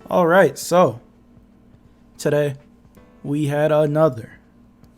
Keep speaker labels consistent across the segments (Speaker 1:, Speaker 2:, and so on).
Speaker 1: Alright, so today we had another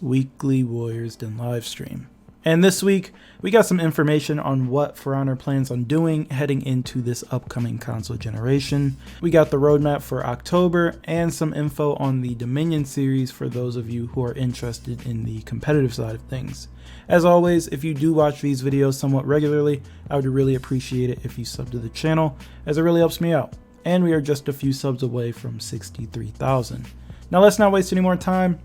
Speaker 1: weekly Warriors Den live stream. And this week we got some information on what For Honor plans on doing heading into this upcoming console generation. We got the roadmap for October and some info on the Dominion series for those of you who are interested in the competitive side of things. As always, if you do watch these videos somewhat regularly, I would really appreciate it if you sub to the channel, as it really helps me out. And we are just a few subs away from 63,000. Now let's not waste any more time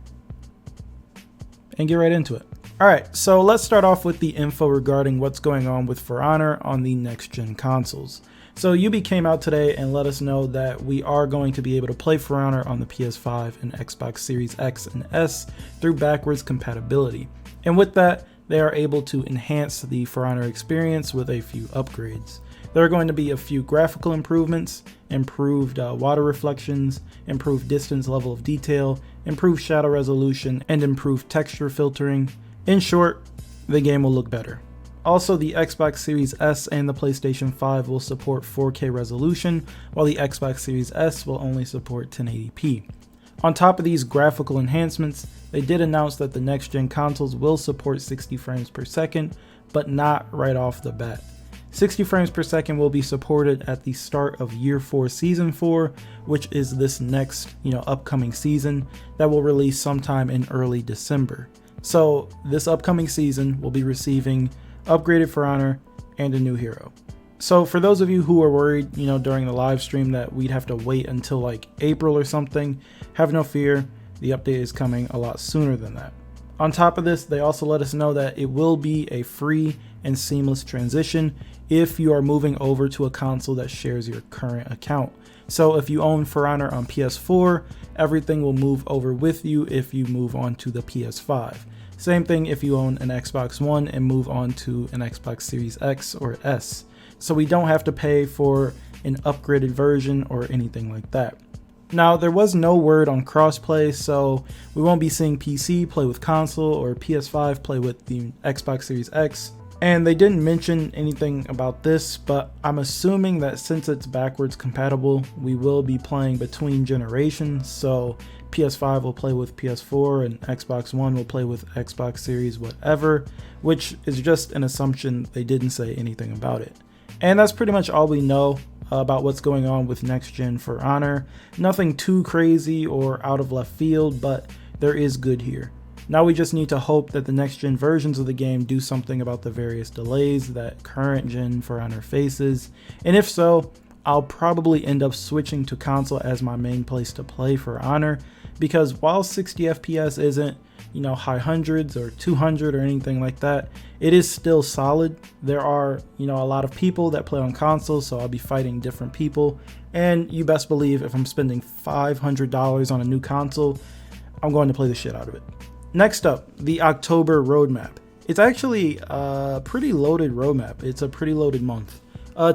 Speaker 1: and get right into it. Alright, so let's start off with the info regarding what's going on with For Honor on the next gen consoles. So Ubi came out today and let us know that we are going to be able to play For Honor on the PS5 and Xbox Series X and S through backwards compatibility. And with that, they are able to enhance the For Honor experience with a few upgrades. There are going to be a few graphical improvements, improved water reflections, improved distance level of detail, improved shadow resolution, and improved texture filtering. In short, the game will look better. Also, the Xbox Series S and the PlayStation 5 will support 4K resolution, while the Xbox Series S will only support 1080p. On top of these graphical enhancements, they did announce that the next gen consoles will support 60 frames per second, but not right off the bat. 60 frames per second will be supported at the start of Year 4 Season 4, which is this next, upcoming season that will release sometime in early December. So this upcoming season will be receiving upgraded For Honor and a new hero. So for those of you who are worried, during the live stream that we'd have to wait until like April or something, have no fear, the update is coming a lot sooner than that. On top of this, they also let us know that it will be a free and seamless transition if you are moving over to a console that shares your current account. So if you own For Honor on PS4, everything will move over with you if you move on to the PS5. Same thing if you own an Xbox One and move on to an Xbox Series X or S. So we don't have to pay for an upgraded version or anything like that. Now, there was no word on crossplay, so we won't be seeing PC play with console or PS5 play with the Xbox Series X. And they didn't mention anything about this, but I'm assuming that since it's backwards compatible, we will be playing between generations. So PS5 will play with PS4 and Xbox One will play with Xbox Series whatever, which is just an assumption. They didn't say anything about it. And that's pretty much all we know about what's going on with next gen For Honor. Nothing too crazy or out of left field, but there is good here. Now we just need to hope that the next gen versions of the game do something about the various delays that current gen For Honor faces. And if so, I'll probably end up switching to console as my main place to play For Honor, because while 60 FPS isn't, high hundreds or 200 or anything like that, it is still solid. There are, a lot of people that play on console, so I'll be fighting different people. And you best believe if I'm spending $500 on a new console, I'm going to play the shit out of it. Next up, the October roadmap. It's actually a pretty loaded roadmap. It's a pretty loaded month.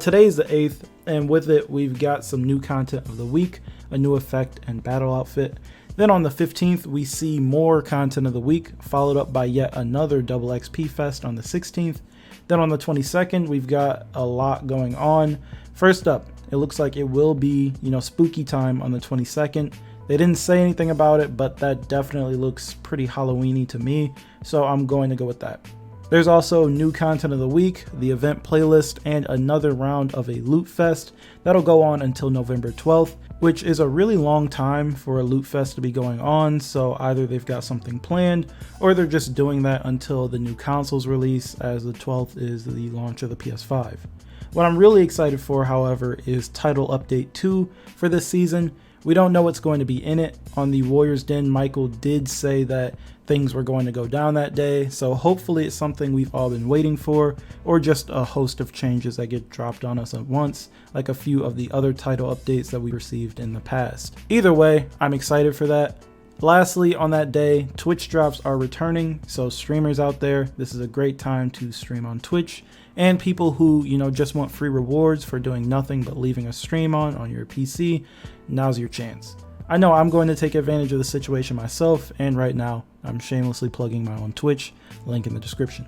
Speaker 1: Today is the 8th, and with it, we've got some new content of the week, a new effect and battle outfit. Then on the 15th, we see more content of the week, followed up by yet another Double XP Fest on the 16th. Then on the 22nd, we've got a lot going on. First up, it looks like it will be, spooky time on the 22nd. They didn't say anything about it, but that definitely looks pretty Halloween-y to me, so I'm going to go with that. There's also new content of the week, the event playlist, and another round of a loot fest that'll go on until November 12th, which is a really long time for a loot fest to be going on, so either they've got something planned or they're just doing that until the new consoles release, as the 12th is the launch of the PS5. What I'm really excited for, however, is Title Update 2 for this season. We don't know what's going to be in it. On the Warriors Den, Michael did say that things were going to go down that day, so hopefully it's something we've all been waiting for, or just a host of changes that get dropped on us at once, like a few of the other title updates that we received in the past. Either way, I'm excited for that. Lastly, on that day, Twitch drops are returning, so streamers out there, this is a great time to stream on Twitch. And people who, just want free rewards for doing nothing but leaving a stream on your PC, now's your chance. I know I'm going to take advantage of the situation myself, and right now, I'm shamelessly plugging my own Twitch, link in the description.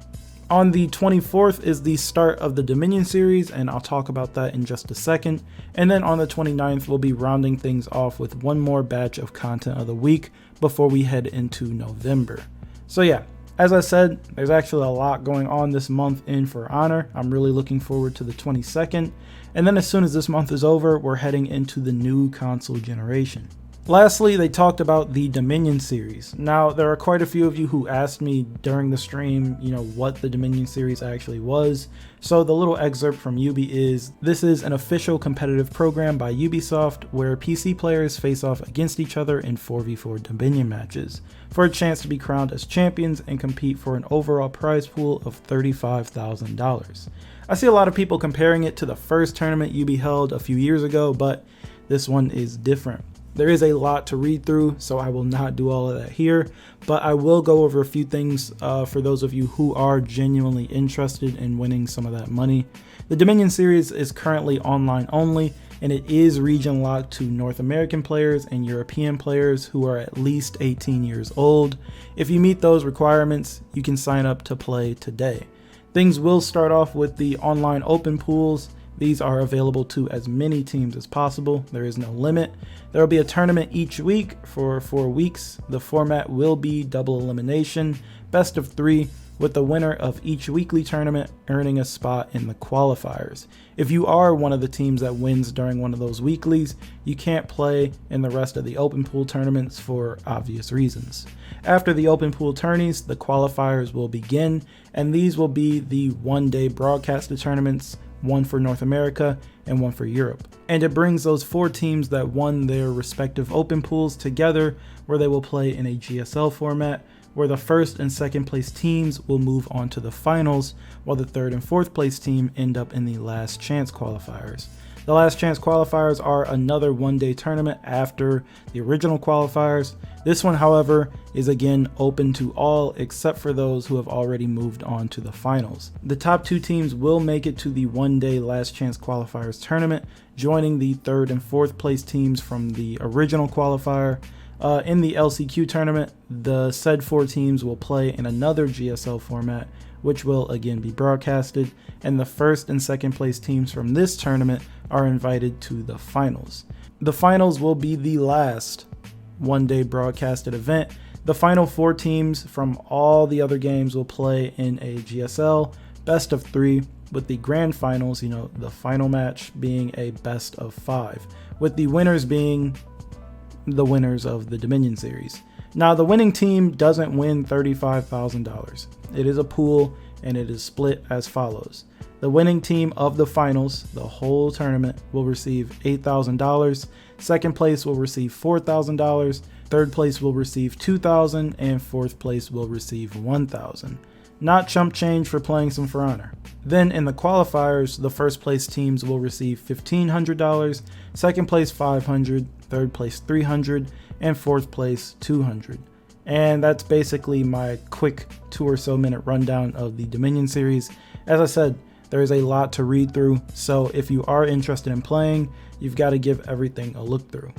Speaker 1: On the 24th is the start of the Dominion series, and I'll talk about that in just a second. And then on the 29th, we'll be rounding things off with one more batch of content of the week before we head into November. So yeah, as I said, there's actually a lot going on this month in For Honor. I'm really looking forward to the 22nd. And then as soon as this month is over, we're heading into the new console generation. Lastly, they talked about the Dominion series. Now, there are quite a few of you who asked me during the stream, what the Dominion series actually was. So the little excerpt from Ubi is, this is an official competitive program by Ubisoft where PC players face off against each other in 4v4 Dominion matches for a chance to be crowned as champions and compete for an overall prize pool of $35,000. I see a lot of people comparing it to the first tournament Ubi held a few years ago, but this one is different. There is a lot to read through, so I will not do all of that here, but I will go over a few things for those of you who are genuinely interested in winning some of that money. The Dominion series is currently online only, and it is region locked to North American players and European players who are at least 18 years old. If you meet those requirements, you can sign up to play today. Things will start off with the online open pools. These are available to as many teams as possible. There is no limit. There will be a tournament each week for 4 weeks. The format will be double elimination, best of 3, with the winner of each weekly tournament earning a spot in the qualifiers. If you are one of the teams that wins during one of those weeklies, you can't play in the rest of the open pool tournaments for obvious reasons. After the open pool tourneys, the qualifiers will begin, and these will be the one-day broadcasted tournaments, one for North America and one for Europe. And it brings those 4 teams that won their respective open pools together, where they will play in a GSL format, where the first and second place teams will move on to the finals, while the third and fourth place team end up in the last chance qualifiers. The last chance qualifiers are another one-day tournament after the original qualifiers. This one, however, is again open to all except for those who have already moved on to the finals. The top 2 teams will make it to the one-day last chance qualifiers tournament, joining the third and fourth place teams from the original qualifier. In the LCQ tournament, the said 4 teams will play in another GSL format, which will again be broadcasted, and the first and second place teams from this tournament are invited to the finals. The finals will be the last one-day broadcasted event. The final 4 teams from all the other games will play in a GSL best of 3, with the grand finals, the final match being a best of 5, with the winners being the winners of the Dominion series. Now, the winning team doesn't win $35,000. It is a pool, and it is split as follows. The winning team of the finals, the whole tournament, will receive $8,000. Second place will receive $4,000. Third place will receive $2,000, and fourth place will receive $1,000. Not chump change for playing some For Honor. Then in the qualifiers, the first place teams will receive $1,500, second place $500, third place $300, and fourth place $200. And that's basically my quick 2 or so minute rundown of the Dominion series. As I said, there is a lot to read through, so if you are interested in playing, you've got to give everything a look through.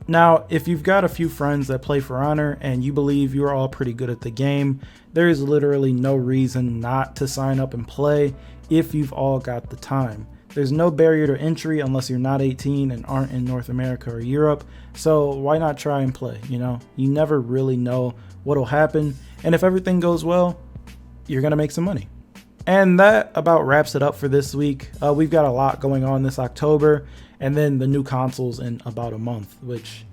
Speaker 1: Now, if you've got a few friends that play For Honor and you believe you're all pretty good at the game, there is literally no reason not to sign up and play if you've all got the time. There's no barrier to entry unless you're not 18 and aren't in North America or Europe, so why not try and play, You never really know what'll happen, and if everything goes well, you're gonna make some money. And that about wraps it up for this week. We've got a lot going on this October, and then the new consoles in about a month, which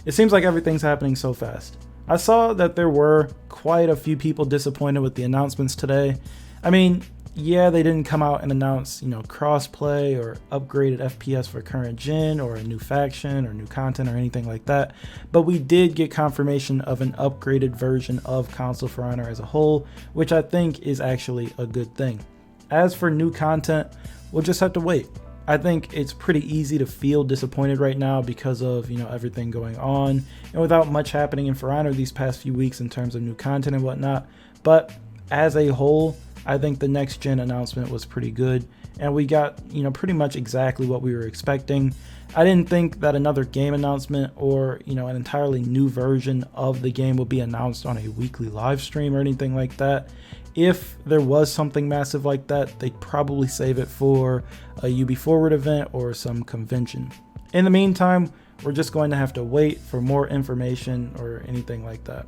Speaker 1: it seems like everything's happening so fast. I saw that there were quite a few people disappointed with the announcements today. I mean, yeah, they didn't come out and announce, crossplay or upgraded FPS for current gen or a new faction or new content or anything like that. But we did get confirmation of an upgraded version of Console For Honor as a whole, which I think is actually a good thing. As for new content, we'll just have to wait. I think it's pretty easy to feel disappointed right now because of, everything going on and without much happening in For Honor these past few weeks in terms of new content and whatnot. But as a whole, I think the next gen announcement was pretty good, and we got, pretty much exactly what we were expecting. I didn't think that another game announcement or, an entirely new version of the game would be announced on a weekly live stream or anything like that. If there was something massive like that, they'd probably save it for a UB Forward event or some convention. In the meantime, we're just going to have to wait for more information or anything like that.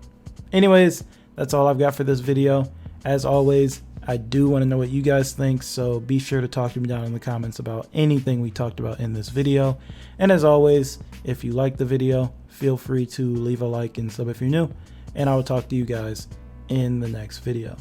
Speaker 1: Anyways, that's all I've got for this video. As always, I do want to know what you guys think, so be sure to talk to me down in the comments about anything we talked about in this video. And as always, if you like the video, feel free to leave a like and sub if you're new, and I will talk to you guys in the next video.